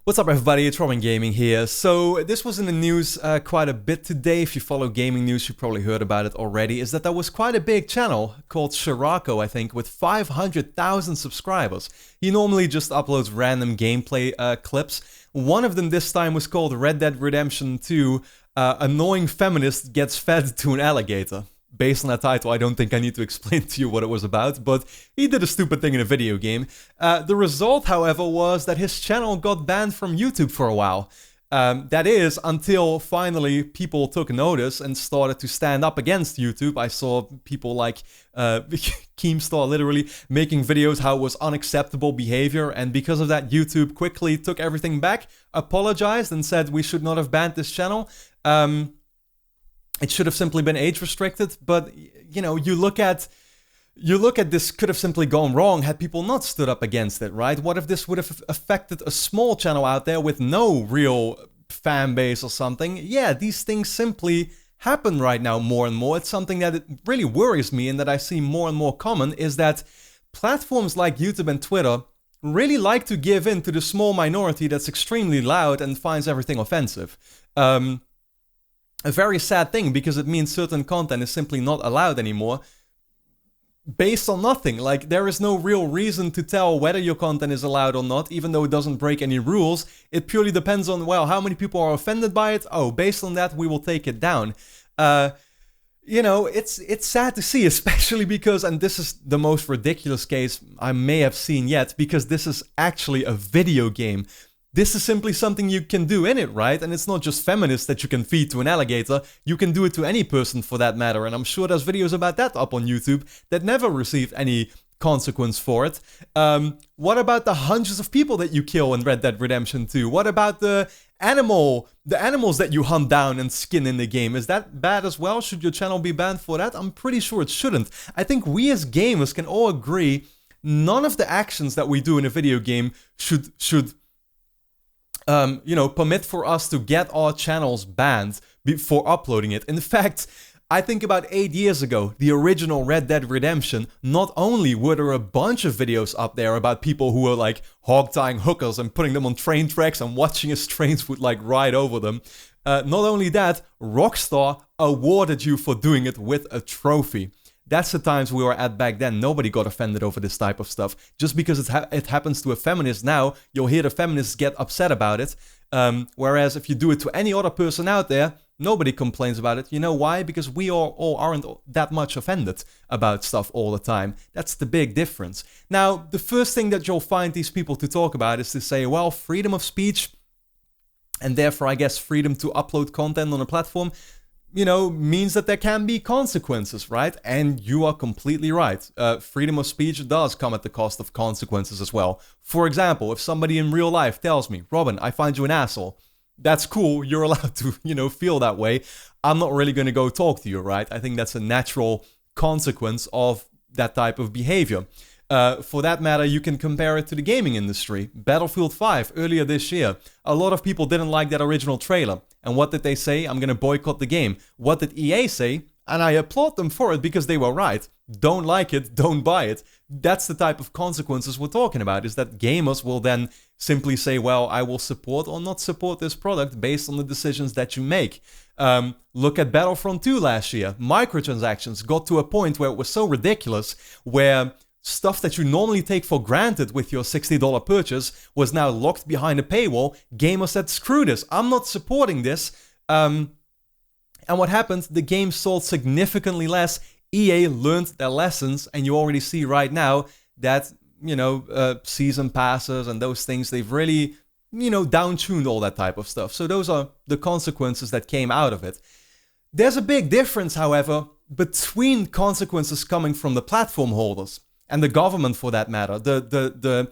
What's up everybody, it's Robin Gaming here. So this was in the news quite a bit today. If you follow gaming news, you probably heard about it already. Is that there was quite a big channel called Scirocco, I think, with 500,000 subscribers. He normally just uploads random gameplay clips. One of them this time was called Red Dead Redemption 2, Annoying Feminist Gets Fed to an Alligator. Based on that title, I don't think I need to explain to you what it was about, but he did a stupid thing in a video game. The result, however, was that his channel got banned from YouTube for a while. That is, until finally people took notice and started to stand up against YouTube. I saw people like Keemstar literally making videos how it was unacceptable behavior, and because of that, YouTube quickly took everything back, apologized, and said we should not have banned this channel. It should have simply been age restricted, but you know, you look at this could have simply gone wrong had people not stood up against it, right? What if this would have affected a small channel out there with no real fan base or something? Yeah, these things simply happen right now more and more. It's something that it really worries me and that I see more and more common, is that platforms like YouTube and Twitter really like to give in to the small minority that's extremely loud and finds everything offensive. A very sad thing, because it means certain content is simply not allowed anymore based on nothing. Like, there is no real reason to tell whether your content is allowed or not, even though it doesn't break any rules. It purely depends on, well, how many people are offended by it? Oh, based on that, we will take it down. You know, it's sad to see, especially because, and this is the most ridiculous case I may have seen yet, because this is actually a video game. This is simply something you can do in it, right? And it's not just feminists that you can feed to an alligator. You can do it to any person for that matter. And I'm sure there's videos about that up on YouTube that never received any consequence for it. What about the hundreds of people that you kill in Red Dead Redemption 2? What about the animals that you hunt down and skin in the game? Is that bad as well? Should your channel be banned for that? I'm pretty sure it shouldn't. I think we as gamers can all agree none of the actions that we do in a video game should you know, permit for us to get our channels banned before uploading it. In fact, I think about 8 years ago, the original Red Dead Redemption, not only were there a bunch of videos up there about people who were like hog-tying hookers and putting them on train tracks and watching as trains would like ride over them. Not only that, Rockstar awarded you for doing it with a trophy. That's the times we were at back then. Nobody got offended over this type of stuff. Just because it happens to a feminist now, you'll hear the feminists get upset about it. Whereas if you do it to any other person out there, nobody complains about it. You know why? Because we all aren't that much offended about stuff all the time. That's the big difference. Now, the first thing that you'll find these people to talk about is to say, well, freedom of speech, and therefore, I guess, freedom to upload content on a platform, you know, means that there can be consequences, right? And you are completely right. Freedom of speech does come at the cost of consequences as well. For example, if somebody in real life tells me, Robin, I find you an asshole, that's cool, you're allowed to, you know, feel that way. I'm not really going to go talk to you, right? I think that's a natural consequence of that type of behavior. For that matter, you can compare it to the gaming industry. Battlefield 5, earlier this year, a lot of people didn't like that original trailer. And what did they say? I'm gonna boycott the game. What did EA say? And I applaud them for it because they were right. Don't like it, don't buy it. That's the type of consequences we're talking about, is that gamers will then simply say, well, I will support or not support this product based on the decisions that you make. Look at Battlefront 2 last year. Microtransactions got to a point where it was so ridiculous, where stuff that you normally take for granted with your $60 purchase was now locked behind a paywall. Gamers said, screw this, I'm not supporting this. And what happened? The game sold significantly less. EA learned their lessons, and you already see right now that, you know, season passes and those things, they've really, you know, down-tuned all that type of stuff. So those are the consequences that came out of it. There's a big difference, however, between consequences coming from the platform holders and the government, for that matter, the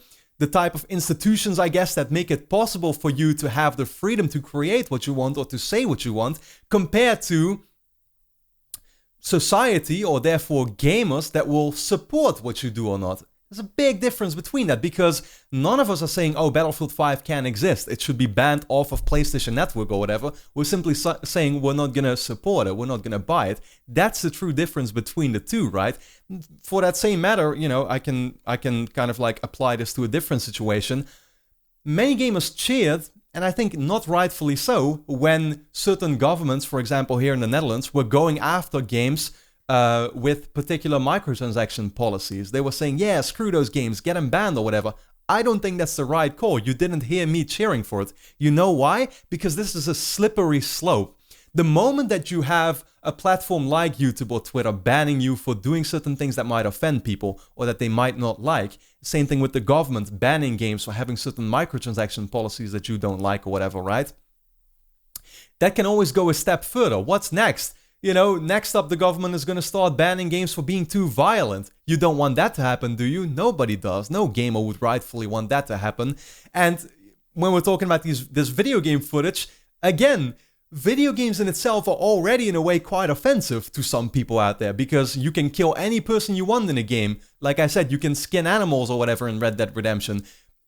type of institutions, I guess, that make it possible for you to have the freedom to create what you want or to say what you want, compared to society, or therefore gamers, that will support what you do or not. There's a big difference between that, because none of us are saying, oh, Battlefield 5 can't exist, it should be banned off of PlayStation Network or whatever. We're simply saying we're not going to support it, we're not going to buy it. That's the true difference between the two, right? For that same matter, you know, I can kind of like apply this to a different situation. many gamers cheered, and I think not rightfully so, when certain governments, for example here in the Netherlands, were going after games with particular microtransaction policies. They were saying, yeah, screw those games, get them banned or whatever. I don't think that's the right call. You didn't hear me cheering for it. You know why? Because this is a slippery slope. The moment that you have a platform like YouTube or Twitter banning you for doing certain things that might offend people or that they might not like, same thing with the government banning games for having certain microtransaction policies that you don't like or whatever, right? That can always go a step further. What's next? You know, next up the government is going to start banning games for being too violent. You don't want that to happen, do you? Nobody does. No gamer would rightfully want that to happen. And when we're talking about this video game footage, again, video games in itself are already in a way quite offensive to some people out there because you can kill any person you want in a game. Like I said, you can skin animals or whatever in Red Dead Redemption.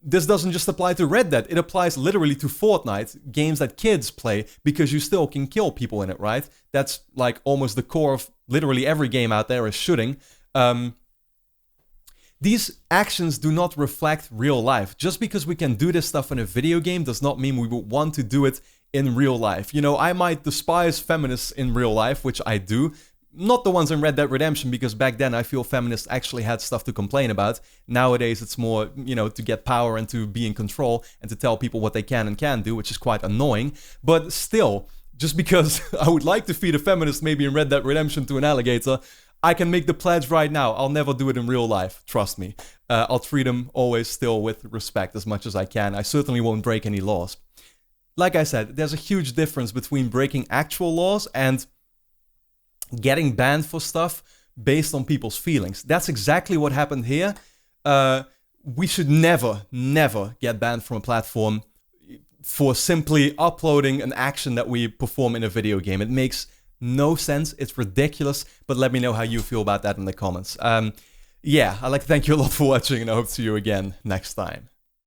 This doesn't just apply to Red Dead, it applies literally to Fortnite, games that kids play, because you still can kill people in it, right? That's like almost the core of literally every game out there is shooting. These actions do not reflect real life. Just because we can do this stuff in a video game does not mean we would want to do it in real life. You know, I might despise feminists in real life, which I do. Not the ones in Red Dead Redemption, because back then I feel feminists actually had stuff to complain about. Nowadays it's more, you know, to get power and to be in control and to tell people what they can and can't do, which is quite annoying. But still, just because I would like to feed a feminist maybe in Red Dead Redemption to an alligator, I can make the pledge right now. I'll never do it in real life, trust me. I'll treat them always still with respect as much as I can. I certainly won't break any laws. Like I said, there's a huge difference between breaking actual laws and getting banned for stuff based on people's feelings. That's exactly what happened here. We should never get banned from a platform for simply uploading an action that we perform in a video game. It makes no sense. It's ridiculous. But let me know how you feel about that in the comments. Yeah, I'd like to thank you a lot for watching, and I hope to see you again next time.